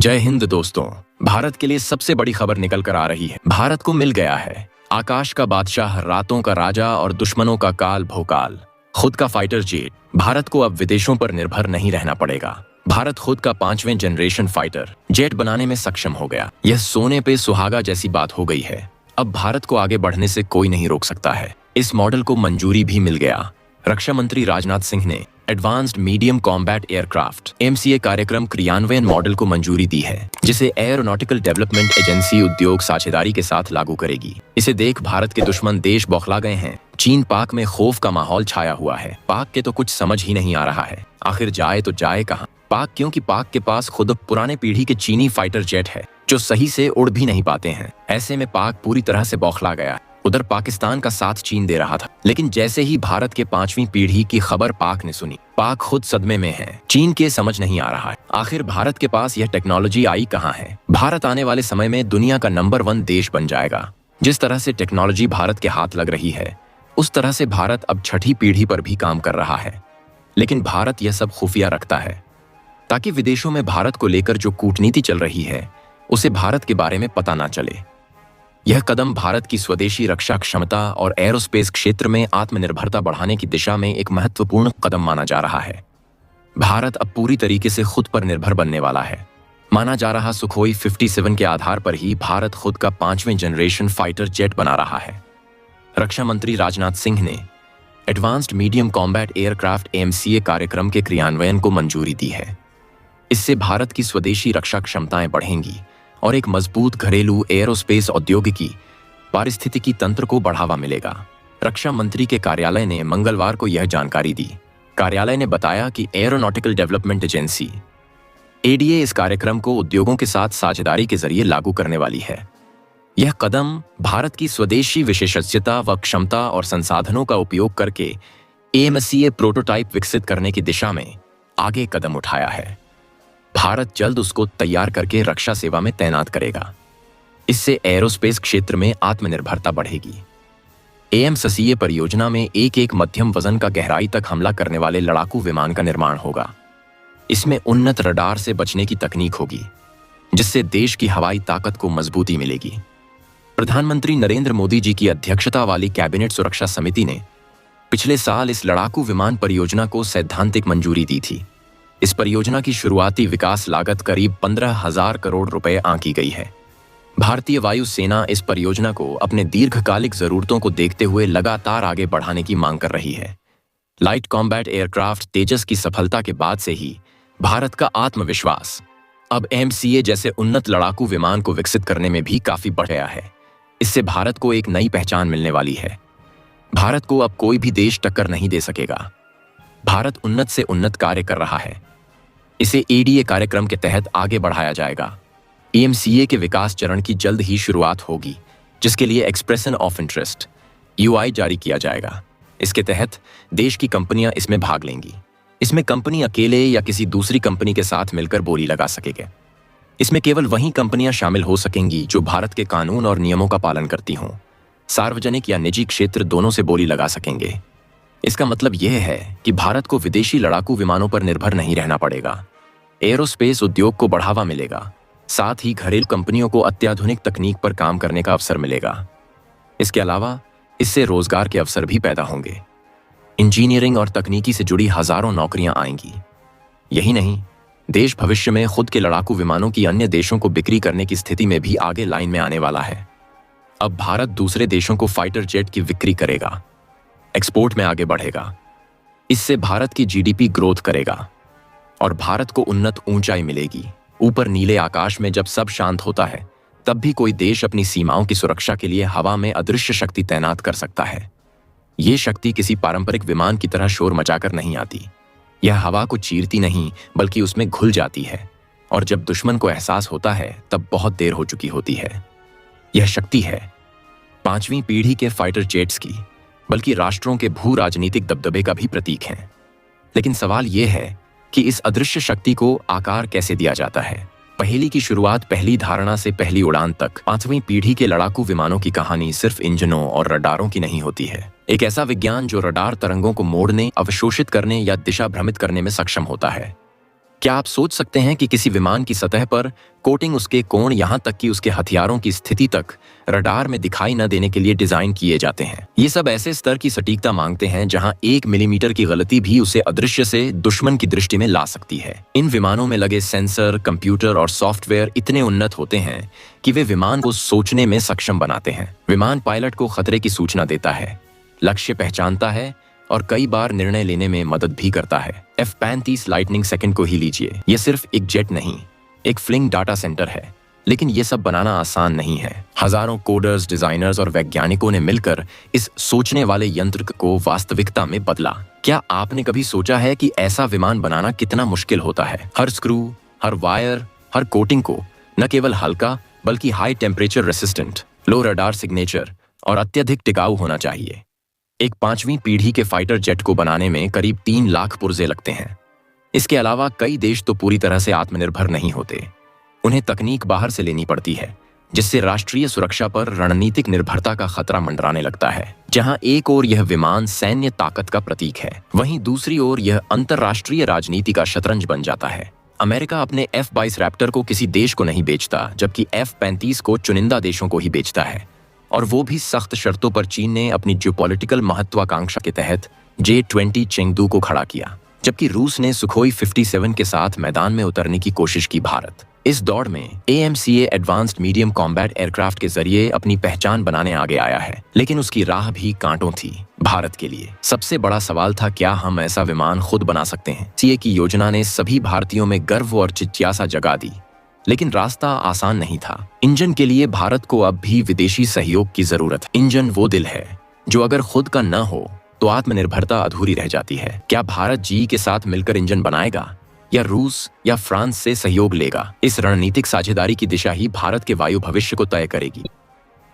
जय हिंद दोस्तों। भारत के लिए सबसे बड़ी खबर निकल कर आ रही है। भारत को मिल गया है आकाश का बादशाह, रातों का राजा और दुश्मनों का काल भोकाल, खुद का फाइटर जेट। भारत को अब विदेशों पर निर्भर नहीं रहना पड़ेगा। भारत खुद का 5वें जनरेशन फाइटर जेट बनाने में सक्षम हो गया। यह सोने पे सुहागा जैसी बात हो गई है। अब भारत को आगे बढ़ने से कोई नहीं रोक सकता है। इस मॉडल को मंजूरी भी मिल गया। रक्षा मंत्री राजनाथ सिंह ने advanced medium combat aircraft (MCA) कार्यक्रम क्रियान्वयन मॉडल को मंजूरी दी है, जिसे एरोनॉटिकल डेवलपमेंट एजेंसी उद्योग साझेदारी के साथ लागू करेगी। इसे देख भारत के दुश्मन देश बौखला गए हैं। चीन पाक में खौफ का माहौल छाया हुआ है। पाक के तो कुछ समझ ही नहीं आ रहा है, आखिर जाए तो जाए कहां पाक, क्योंकि पाक के पास खुद पुराने पीढ़ी के चीनी फाइटर जेट है जो सही से उड़ भी नहीं पाते हैं। ऐसे में पाक पूरी तरह से बौखला गया। उधर पाकिस्तान का साथ चीन दे रहा था, लेकिन जैसे ही भारत के 5वीं पीढ़ी की खबर पाक ने सुनी, पाक खुद सदमे में है। चीन के समझ नहीं आ रहा है, आखिर भारत के पास यह टेक्नोलॉजी आई कहां है। भारत आने वाले समय में दुनिया का नंबर 1 देश बन जाएगा। जिस तरह से टेक्नोलॉजी भारत के हाथ लग रही है, उस तरह से भारत अब 6ठी पीढ़ी पर भी काम कर रहा है। लेकिन भारत यह सब खुफिया रखता है, ताकि विदेशों में भारत को लेकर जो कूटनीति चल रही है, उसे भारत के बारे में पता ना चले। यह कदम भारत की स्वदेशी रक्षा क्षमता और एरोस्पेस क्षेत्र में आत्मनिर्भरता बढ़ाने की दिशा में एक महत्वपूर्ण कदम माना जा रहा है। भारत अब पूरी तरीके से खुद पर निर्भर बनने वाला है। माना जा रहा सुखोई 57 के आधार पर ही भारत खुद का 5वें जनरेशन फाइटर जेट बना रहा है। रक्षा मंत्री राजनाथ सिंह ने advanced medium combat aircraft (MCA) कार्यक्रम के क्रियान्वयन को मंजूरी दी है। इससे भारत की स्वदेशी रक्षा क्षमताएं बढ़ेंगी और एक मजबूत घरेलू एरोस्पेस औद्योगिकी पारिस्थितिकी तंत्र को बढ़ावा मिलेगा। रक्षा मंत्री के कार्यालय ने मंगलवार को यह जानकारी दी। कार्यालय ने बताया कि एरोनॉटिकल डेवलपमेंट एजेंसी (एडीए) इस कार्यक्रम को उद्योगों के साथ साझेदारी के जरिए लागू करने वाली है। यह कदम भारत की स्वदेशी विशेषज्ञता व क्षमता और संसाधनों का उपयोग करके एमसीए प्रोटोटाइप विकसित करने की दिशा में आगे कदम उठाया है। भारत जल्द उसको तैयार करके रक्षा सेवा में तैनात करेगा। इससे एरोस्पेस क्षेत्र में आत्मनिर्भरता बढ़ेगी। एमसीए परियोजना में एक मध्यम वजन का गहराई तक हमला करने वाले लड़ाकू विमान का निर्माण होगा। इसमें उन्नत रडार से बचने की तकनीक होगी, जिससे देश की हवाई ताकत को मजबूती मिलेगी। प्रधानमंत्री नरेंद्र मोदी जी की अध्यक्षता वाली कैबिनेट सुरक्षा समिति ने पिछले साल इस लड़ाकू विमान परियोजना को सैद्धांतिक मंजूरी दी थी। इस परियोजना की शुरुआती विकास लागत करीब 15,000 करोड़ रुपए आंकी गई है। भारतीय वायु सेना इस परियोजना को अपने दीर्घकालिक जरूरतों को देखते हुए लगातार आगे बढ़ाने की मांग कर रही है। लाइट कॉम्बैट एयरक्राफ्ट तेजस की सफलता के बाद से ही भारत का आत्मविश्वास अब एमसीए जैसे उन्नत लड़ाकू विमान को विकसित करने में भी काफी बढ़ गया है। इससे भारत को एक नई पहचान मिलने वाली है। भारत को अब कोई भी देश टक्कर नहीं दे सकेगा। भारत उन्नत से उन्नत कार्य कर रहा है। इसे एडीए कार्यक्रम के तहत आगे बढ़ाया जाएगा। एमसीए के विकास चरण की जल्द ही शुरुआत होगी, जिसके लिए एक्सप्रेशन ऑफ इंटरेस्ट (यूआई) जारी किया जाएगा। इसके तहत देश की कंपनियां इसमें भाग लेंगी। इसमें कंपनी अकेले या किसी दूसरी कंपनी के साथ मिलकर बोली लगा सकेगी। इसमें केवल वही कंपनियां शामिल हो सकेंगी जो भारत के कानून और नियमों का पालन करती हों। सार्वजनिक या निजी क्षेत्र दोनों से बोली लगा सकेंगे। इसका मतलब यह है कि भारत को विदेशी लड़ाकू विमानों पर निर्भर नहीं रहना पड़ेगा। एरोस्पेस उद्योग को बढ़ावा मिलेगा, साथ ही घरेलू कंपनियों को अत्याधुनिक तकनीक पर काम करने का अवसर मिलेगा। इसके अलावा इससे रोजगार के अवसर भी पैदा होंगे। इंजीनियरिंग और तकनीकी से जुड़ी हजारों नौकरियां आएंगी। यही नहीं, देश भविष्य में खुद के लड़ाकू विमानों की अन्य देशों को बिक्री करने की स्थिति में भी आगे लाइन में आने वाला है। अब भारत दूसरे देशों को फाइटर जेट की बिक्री करेगा, एक्सपोर्ट में आगे बढ़ेगा। इससे भारत की जीडीपी ग्रोथ करेगा और भारत को उन्नत ऊंचाई मिलेगी। ऊपर नीले आकाश में जब सब शांत होता है, तब भी कोई देश अपनी सीमाओं की सुरक्षा के लिए हवा में अदृश्य शक्ति तैनात कर सकता है। ये शक्ति किसी पारंपरिक विमान की तरह शोर मचाकर नहीं आती। यह हवा को चीरती नहीं, बल्कि उसमें घुल जाती है, और जब दुश्मन को एहसास होता है, तब बहुत देर हो चुकी होती है। यह शक्ति है 5वीं पीढ़ी के फाइटर जेट्स की, बल्कि राष्ट्रों के भू राजनीतिक दबदबे का भी प्रतीक है। लेकिन सवाल यह है कि इस अदृश्य शक्ति को आकार कैसे दिया जाता है। पहेली की शुरुआत पहली धारणा से पहली उड़ान तक 5वीं पीढ़ी के लड़ाकू विमानों की कहानी सिर्फ इंजनों और रडारों की नहीं होती है। एक ऐसा विज्ञान जो रडार तरंगों को मोड़ने, अवशोषित करने या दिशा भ्रमित करने में सक्षम होता है। क्या आप सोच सकते हैं कि किसी विमान की सतह पर कोटिंग, उसके कोण, यहाँ तक कि उसके हथियारों की स्थिति तक रडार में दिखाई न देने के लिए डिजाइन किए जाते हैं? ये सब ऐसे स्तर की सटीकता मांगते हैं जहां 1 मिलीमीटर की गलती भी उसे अदृश्य से दुश्मन की दृष्टि में ला सकती है। इन विमानों में लगे सेंसर, कंप्यूटर और सॉफ्टवेयर इतने उन्नत होते हैं कि वे विमान को सोचने में सक्षम बनाते हैं। विमान पायलट को खतरे की सूचना देता है, लक्ष्य पहचानता है और कई बार निर्णय लेने में मदद भी करता है। F-35 लाइटनिंग सेकंड को ही लीजिए। यह सिर्फ एक जेट नहीं, एक फ्लिंग डाटा सेंटर है। लेकिन यह सब बनाना आसान नहीं है। हजारों कोडर्स, डिजाइनर्स और वैज्ञानिकों ने मिलकर इस सोचने वाले यंत्र को वास्तविकता में बदला। क्या आपने कभी सोचा है कि ऐसा विमान बनाना कितना मुश्किल होता है? हर स्क्रू, हर वायर, हर कोटिंग को न केवल हल्का बल्कि हाई टेम्परेचर रेसिस्टेंट, लो रडार सिग्नेचर और अत्यधिक टिकाऊ होना चाहिए। एक 5वीं पीढ़ी के फाइटर जेट को बनाने में करीब 3 लाख पुर्जे लगते हैं। इसके अलावा कई देश तो पूरी तरह से आत्मनिर्भर नहीं होते। उन्हें तकनीक बाहर से लेनी पड़ती है, जिससे राष्ट्रीय सुरक्षा पर रणनीतिक निर्भरता का खतरा मंडराने लगता है। जहां एक ओर यह विमान सैन्य ताकत का प्रतीक है, वहीं दूसरी ओर यह अंतर्राष्ट्रीय राजनीति का शतरंज बन जाता है। अमेरिका अपने F-22 रैप्टर को किसी देश को नहीं बेचता, जबकि F-35 को चुनिंदा देशों को ही बेचता है, और वो भी सख्त शर्तों पर। चीन ने अपनी जियोपॉलिटिकल महत्वाकांक्षा के तहत J-20 चेंगडू को खड़ा किया, जबकि रूस ने सुखोई 57 के साथ मैदान में उतरने की कोशिश की। भारत इस दौड़ में AMCA advanced medium combat aircraft के जरिए अपनी पहचान बनाने आगे आया है, लेकिन उसकी राह भी कांटों थी। भारत के लिए सबसे बड़ा सवाल था, क्या हम ऐसा विमान खुद बना सकते हैं? CA की योजना ने सभी भारतीयों में गर्व और जिज्ञासा जगा दी, लेकिन रास्ता आसान नहीं था। इंजन के लिए भारत को अब भी विदेशी सहयोग की जरूरत है। इंजन वो दिल है जो अगर खुद का न हो तो आत्मनिर्भरता अधूरी रह जाती है। क्या भारत GE के साथ मिलकर इंजन बनाएगा या रूस या फ्रांस से सहयोग लेगा? इस रणनीतिक साझेदारी की दिशा ही भारत के वायु भविष्य को तय करेगी।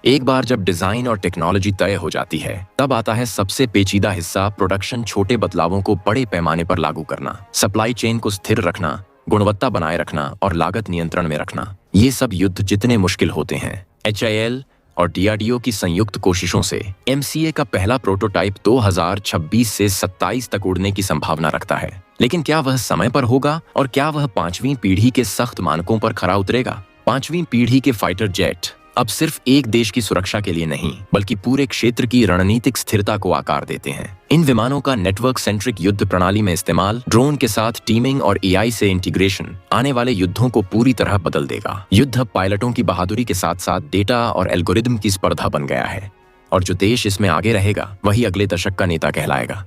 एक बार जब डिजाइन और टेक्नोलॉजी तय हो जाती है, तब आता है सबसे पेचीदा हिस्सा, प्रोडक्शन। छोटे बदलावों को बड़े पैमाने पर लागू करना, सप्लाई चेन को स्थिर रखना, गुणवत्ता बनाए रखना और लागत नियंत्रण में रखना। ये सब युद्ध जितने मुश्किल होते हैं, HAL और DRDO की संयुक्त कोशिशों से MCA का पहला प्रोटोटाइप 2026 से 27 तक उड़ने की संभावना रखता है। लेकिन क्या वह समय पर होगा, और क्या वह 5वीं पीढ़ी के सख्त मानकों पर खरा उतरेगा? 5वीं पीढ़ी के फाइटर जेट अब सिर्फ एक देश की सुरक्षा के लिए नहीं, बल्कि पूरे क्षेत्र की रणनीतिक स्थिरता को आकार देते हैं। इन विमानों का नेटवर्क सेंट्रिक युद्ध प्रणाली में इस्तेमाल, ड्रोन के साथ टीमिंग और AI से इंटीग्रेशन आने वाले युद्धों को पूरी तरह बदल देगा। युद्ध अब पायलटों की बहादुरी के साथ साथ डेटा और एल्गोरिदम की स्पर्धा बन गया है, और जो देश इसमें आगे रहेगा वही अगले दशक का नेता कहलाएगा।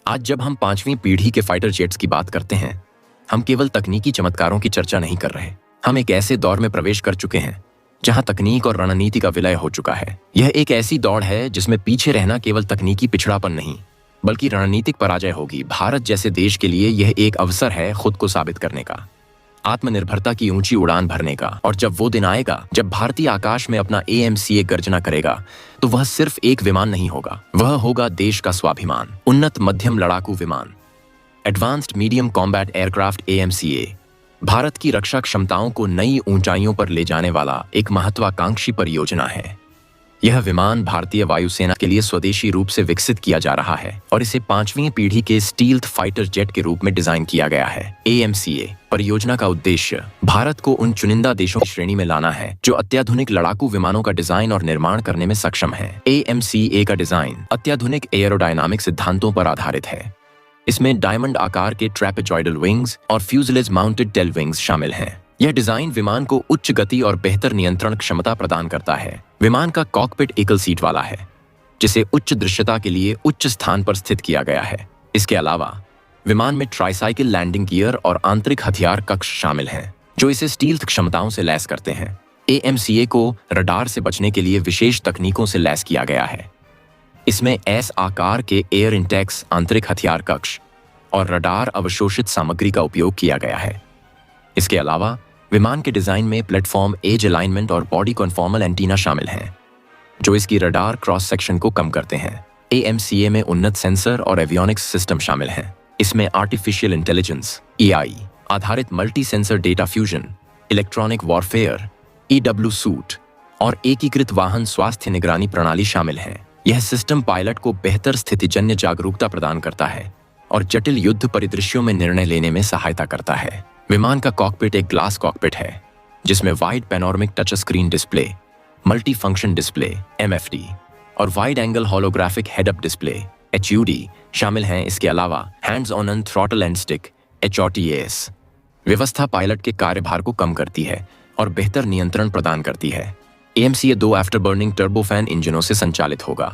आज जब हम 5वीं पीढ़ी के फाइटर जेट्स की बात करते हैं, हम केवल तकनीकी चमत्कारों की चर्चा नहीं कर रहे। हम एक ऐसे दौर में प्रवेश कर चुके हैं जहां तकनीक और रणनीति का विलय हो चुका है। यह एक ऐसी दौड़ है जिसमें पीछे रहना केवल तकनीकी पिछड़ापन नहीं, बल्कि रणनीतिक पराजय होगी। भारत जैसे देश के लिए यह एक अवसर है खुद को साबित करने का, आत्मनिर्भरता की ऊंची उड़ान भरने का। और जब वो दिन आएगा जब भारतीय आकाश में अपना AMCA गर्जना करेगा, तो वह सिर्फ एक विमान नहीं होगा, वह होगा देश का स्वाभिमान। उन्नत मध्यम लड़ाकू विमान, advanced medium combat aircraft AMCA, Bharat की रक्षा क्षमताओं को नई ऊंचाइयों पर ले जाने वाला एक महत्वाकांक्षी परियोजना है। यह विमान भारतीय वायुसेना के लिए स्वदेशी रूप से विकसित किया जा रहा है और इसे 5वीं पीढ़ी के स्टील्थ फाइटर जेट के रूप में डिजाइन किया गया है। AMCA परियोजना का उद्देश्य भारत को उन चुनिंदा देशों की श्रेणी में लाना है जो अत्याधुनिक लड़ाकू विमानों का डिजाइन और निर्माण करने में सक्षम है। AMCA का डिजाइन अत्याधुनिक एयरोडायनामिक सिद्धांतों पर आधारित है। इसमें डायमंड आकार के ट्रैपेजॉइडल विंग्स और फ्यूजलेज माउंटेड टेल विंग्स शामिल हैं। यह डिजाइन विमान को उच्च गति और बेहतर नियंत्रण क्षमता प्रदान करता है। विमान का कॉकपिट एकल सीट वाला है, जिसे उच्च दृश्यता के लिए उच्च स्थान पर स्थित किया गया है। इसके अलावा विमान में ट्राइसाइकिल लैंडिंग गियर और आंतरिक हथियार कक्ष शामिल हैं, जो इसे स्टील्थ क्षमताओं से लैस करते हैं। AMCA को रडार से बचने के लिए विशेष तकनीकों से लैस किया गया है। इसमें S आकार के एयर इंटेक्स आंतरिक हथियार कक्ष और रडार अवशोषित सामग्री का उपयोग किया गया है। इसके अलावा विमान के डिजाइन में प्लेटफॉर्म एज अलाइनमेंट और बॉडी कॉन्फॉर्मल एंटीना शामिल हैं, जो इसकी रडार क्रॉस सेक्शन को कम करते हैं। AMCA में उन्नत सेंसर और एवियोनिक्स सिस्टम शामिल हैं। इसमें आर्टिफिशियल इंटेलिजेंस AI आधारित multi sensor data fusion, electronic warfare EW suit और एकीकृत वाहन स्वास्थ्य निगरानी प्रणाली शामिल हैं। यह सिस्टम पायलट को बेहतर स्थितिजन्य जागरूकता प्रदान करता है और जटिल युद्ध परिदृश्यों में निर्णय लेने में सहायता करता है। विमान का कॉकपिट एक ग्लास कॉकपिट है जिसमें wide panoramic touch screen display, multi function display (MFD) और wide angle holographic head up display (HUD) शामिल हैं। इसके अलावा hands on throttle and stick (HOTAS) व्यवस्था पायलट के कार्यभार को कम करती है और बेहतर नियंत्रण प्रदान करती है। AMCA 2 आफ्टरबर्निंग टर्बोफैन इंजनों से संचालित होगा।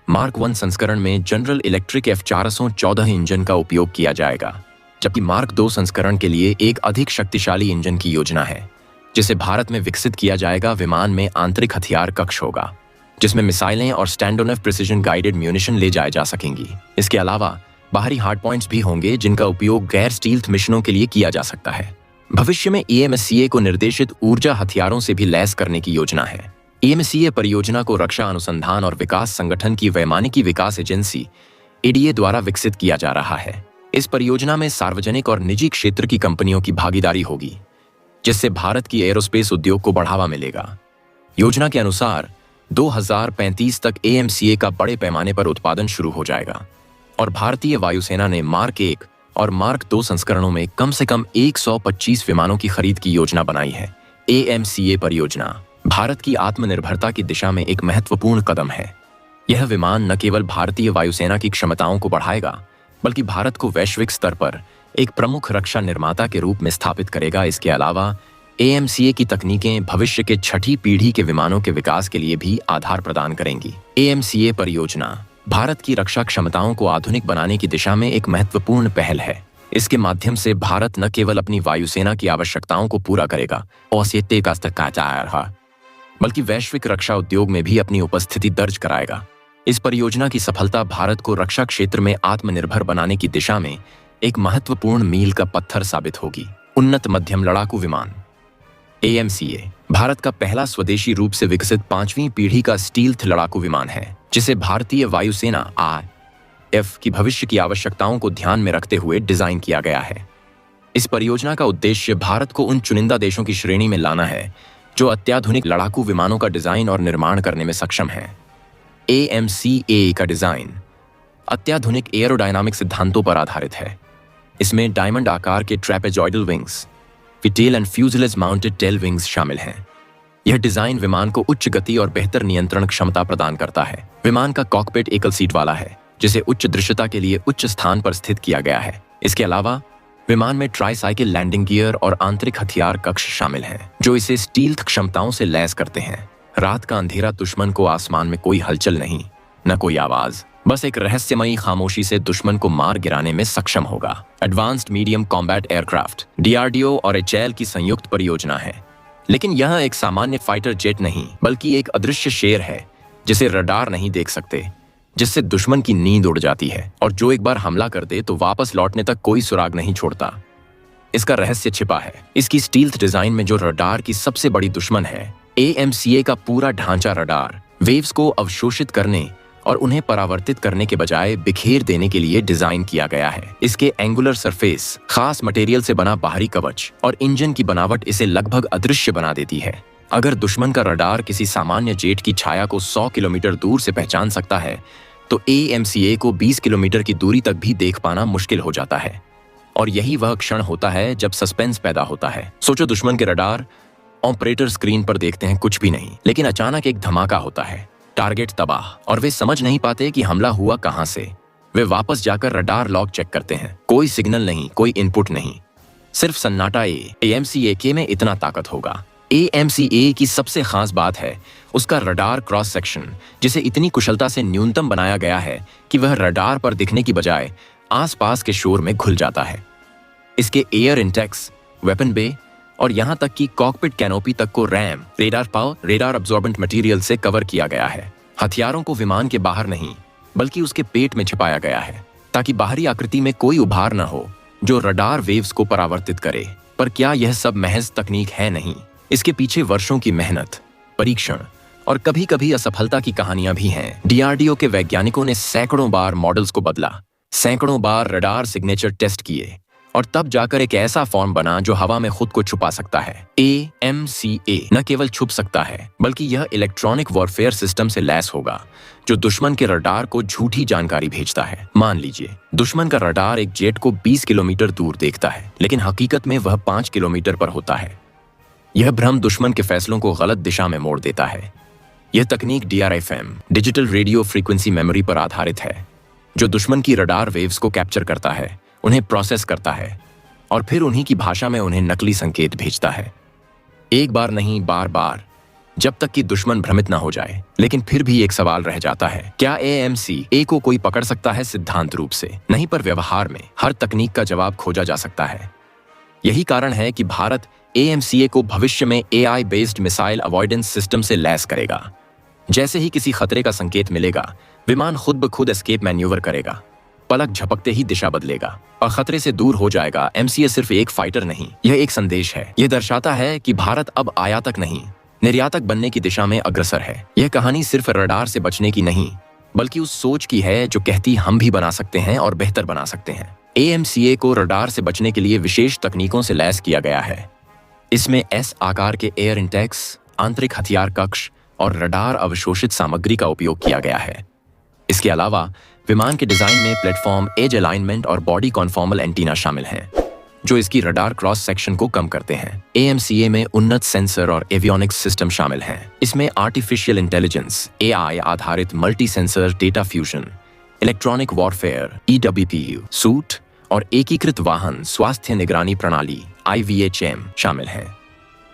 मार्क 1 संस्करण में जनरल इलेक्ट्रिक F414 इंजन का उपयोग किया जाएगा, जबकि मार्क 2 संस्करण के लिए एक अधिक शक्तिशाली इंजन की योजना है जिसे भारत में विकसित किया जाएगा। विमान में आंतरिक हथियार कक्ष होगा जिसमें मिसाइलें और स्टैंड-ऑन प्रिसिजन गाइडेड म्यूनिशन ले जाए जा सकेंगी। इसके अलावा बाहरी हार्ड पॉइंट्स भी होंगे जिनका उपयोग गैर स्टील्थ मिशनों के लिए किया जा सकता है। भविष्य में AMSCA को निर्देशित ऊर्जा हथियारों से भी लैस करने की योजना है। AMCA परियोजना को रक्षा अनुसंधान और विकास संगठन की वैमानिकी विकास एजेंसी ADA द्वारा विकसित किया जा रहा है। इस परियोजना में सार्वजनिक और निजी क्षेत्र की कंपनियों की भागीदारी होगी जिससे भारत की एरोस्पेस उद्योग को बढ़ावा मिलेगा। योजना के अनुसार 2035 तक AMCA का बड़े पैमाने पर उत्पादन शुरू हो जाएगा और भारतीय वायुसेना ने मार्क 1 और मार्क 2 संस्करणों में कम से कम 125 विमानों की खरीद की योजना बनाई है। AMCA परियोजना भारत की आत्मनिर्भरता की दिशा में एक महत्वपूर्ण कदम है। यह विमान न केवल भारतीय वायुसेना की क्षमताओं को बढ़ाएगा बल्कि भारत को वैश्विक स्तर पर एक प्रमुख रक्षा निर्माता के रूप में स्थापित करेगा। इसके अलावा AMCA की तकनीकें भविष्य के छठी पीढ़ी के विमानों के विकास के लिए भी आधार प्रदान करेंगी। AMCA परियोजना भारत की रक्षा क्षमताओं को आधुनिक बनाने की दिशा में एक महत्वपूर्ण पहल है। इसके माध्यम से भारत न केवल अपनी वायुसेना की आवश्यकताओं को पूरा करेगा बल्कि वैश्विक रक्षा उद्योग में भी अपनी उपस्थिति दर्ज कराएगा। इस परियोजना की सफलता भारत को रक्षा क्षेत्र में आत्मनिर्भर बनाने की दिशा में एक महत्वपूर्ण मील का पत्थर साबित होगी। उन्नत मध्यम लड़ाकू विमान AMCA भारत का पहला स्वदेशी रूप से विकसित 5वीं पीढ़ी का स्टील्थ लड़ाकू विमान है जिसे भारतीय वायुसेना IF की भविष्य की आवश्यकताओं को ध्यान में रखते हुए डिजाइन किया गया है। इस परियोजना का उद्देश्य भारत को उन चुनिंदा देशों की श्रेणी में लाना है जो अत्याधुनिक लड़ाकू विमानों का डिजाइन और निर्माण करने में सक्षम हैं। AMCA का डिजाइन अत्याधुनिक एयरोडायनामिक सिद्धांतों पर आधारित है। इसमें डायमंड आकार के trapezoidal wings, tail and fuselage mounted tail wings शामिल हैं। यह डिजाइन विमान को उच्च गति और बेहतर नियंत्रण क्षमता प्रदान करता है। विमान का कॉकपिट एकल सीट वाला है जिसे उच्च दृश्यता के लिए उच्च स्थान पर स्थित किया गया है। इसके अलावा विमान में ट्राईसाइकिल लैंडिंग गियर और आंतरिक हथियार कक्ष शामिल हैं जो इसे स्टील्थ क्षमताओं से लैस करते हैं। रात का अंधेरा दुश्मन को आसमान में कोई हलचल नहीं, न कोई आवाज, बस एक रहस्यमयी खामोशी से दुश्मन को मार गिराने में सक्षम होगा। Advanced medium combat aircraft DRDO और HAL की संयुक्त परियोजना है, लेकिन यह एक सामान्य फाइटर जेट नहीं बल्कि एक अदृश्य शेर है जिसे रडार नहीं देख सकते, जिससे दुश्मन की नींद उड़ जाती है और जो एक बार हमला कर दे तो वापस लौटने तक कोई सुराग नहीं छोड़ता। इसका रहस्य छिपा है इसकी स्टील्थ डिजाइन में जो रडार की सबसे बड़ी दुश्मन है। AMCA का पूरा ढांचा रडार वेव्स को अवशोषित करने और उन्हें परावर्तित करने के बजाय बिखेर देने के लिए डिजाइन किया गया है। इसके एंगुलर सरफेस, खास मटेरियल से बना बाहरी कवच और इंजन की बनावट इसे लगभग अदृश्य बना देती है। अगर दुश्मन का रडार किसी सामान्य जेट की छाया को 100 किलोमीटर दूर से पहचान सकता है तो AMCA को 20 किलोमीटर की दूरी तक भी देख पाना मुश्किल हो जाता है। और यही वह क्षण होता है जब सस्पेंस पैदा होता है। सोचो, दुश्मन के रडार ऑपरेटर स्क्रीन पर देखते हैं कुछ भी नहीं, लेकिन अचानक एक धमाका होता है, टारगेट तबाह, और वे समझ नहीं पाते कि हमला हुआ कहां से। वे वापस जाकर रडार लॉग चेक करते हैं, कोई सिग्नल नहीं, कोई इनपुट नहीं, सिर्फ सन्नाटा। AMCA में इतना ताकत होगा। AMCA की सबसे खास बात है उसका रडार क्रॉस सेक्शन, जिसे इतनी कुशलता से न्यूनतम बनाया गया है कि वह रडार पर दिखने की बजाय आसपास के शोर में घुल जाता है। इसके एयर इंटेक्स, वेपन बे और यहां तक कि कॉकपिट कैनोपी तक को RAM, radar power, radar absorbent material से कवर किया गया है। हथियारों को विमान के बाहर नहीं बल्कि उसके पेट में छिपाया गया है ताकि बाहरी आकृति में कोई उभार न हो जो रडार वेव्स को परावर्तित करे। पर क्या यह सब महज तकनीक है? नहीं, इसके पीछे वर्षों की मेहनत, परीक्षण और कभी कभी असफलता की कहानियां भी हैं। DRDO के वैज्ञानिकों ने सैकड़ों बार मॉडल्स को बदला, सैकड़ों बार रडार सिग्नेचर टेस्ट किए और तब जाकर एक ऐसा फॉर्म बना जो हवा में खुद को छुपा सकता है। AMCA न केवल छुप सकता है बल्कि यह इलेक्ट्रॉनिक वॉरफेयर सिस्टम से लैस होगा जो दुश्मन के रडार को झूठी जानकारी भेजता है। मान लीजिए दुश्मन का रडार एक जेट को 20 किलोमीटर दूर देखता है, लेकिन हकीकत में वह 5 किलोमीटर पर होता है। यह भ्रम दुश्मन के फैसलों को गलत दिशा में मोड़ देता है। यह तकनीक DRFM digital radio frequency memory पर आधारित है, जो दुश्मन की रडार वेव्स को कैप्चर करता है, उन्हें प्रोसेस करता है और फिर उन्हीं की भाषा में उन्हें नकली संकेत भेजता है। एक बार नहीं, बार बार, जब तक कि दुश्मन भ्रमित ना हो जाए। लेकिन फिर भी एक सवाल रह जाता है, क्या AMCA को कोई पकड़ सकता है? सिद्धांत रूप से नहीं, पर व्यवहार में हर तकनीक का जवाब खोजा जा सकता है। यही कारण है कि भारत AMCA को भविष्य में AI based missile avoidance system से लैस करेगा। जैसे ही किसी खतरे का संकेत मिलेगा, विमान खुद ब खुद एस्केप मैन्यूवर करेगा, पलक झपकते ही दिशा बदलेगा और खतरे से दूर हो जाएगा। MCA सिर्फ एक फाइटर नहीं, यह एक संदेश है। यह दर्शाता है कि भारत अब आयातक नहीं, निर्यातक बनने की दिशा में अग्रसर है। यह कहानी सिर्फ रडार से बचने की नहीं, बल्कि उस सोच की है जो कहती हम भी बना सकते हैं और बेहतर बना सकते हैं। AMCA को रडार से बचने के लिए विशेष तकनीकों से लैस किया गया है। इसमें S आकार के एयर इंटेक्स, आंतरिक हथियार कक्ष और रडार अवशोषित सामग्री का उपयोग किया गया है। इसके अलावा विमान के डिजाइन में प्लेटफॉर्म, एज अलाइनमेंट और बॉडी कॉन्फॉर्मल एंटीना शामिल हैं, जो इसकी रडार क्रॉस सेक्शन को कम करते हैं। AMCA में उन्नत सेंसर और एवियोनिक्स सिस्टम शामिल हैं। इसमें आर्टिफिशियल इंटेलिजेंस AI आधारित multi sensor data fusion, electronic warfare EWPU suit और एकीकृत वाहन स्वास्थ्य निगरानी प्रणाली IVHM शामिल हैं।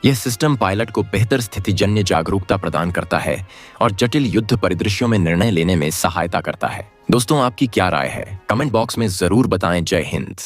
यह सिस्टम पायलट को बेहतर स्थितिजन्य जागरूकता प्रदान करता है और जटिल युद्ध परिदृश्यों में निर्णय लेने में सहायता करता है। दोस्तों, आपकी क्या राय है? कमेंट बॉक्स में जरूर बताएं। जय हिंद।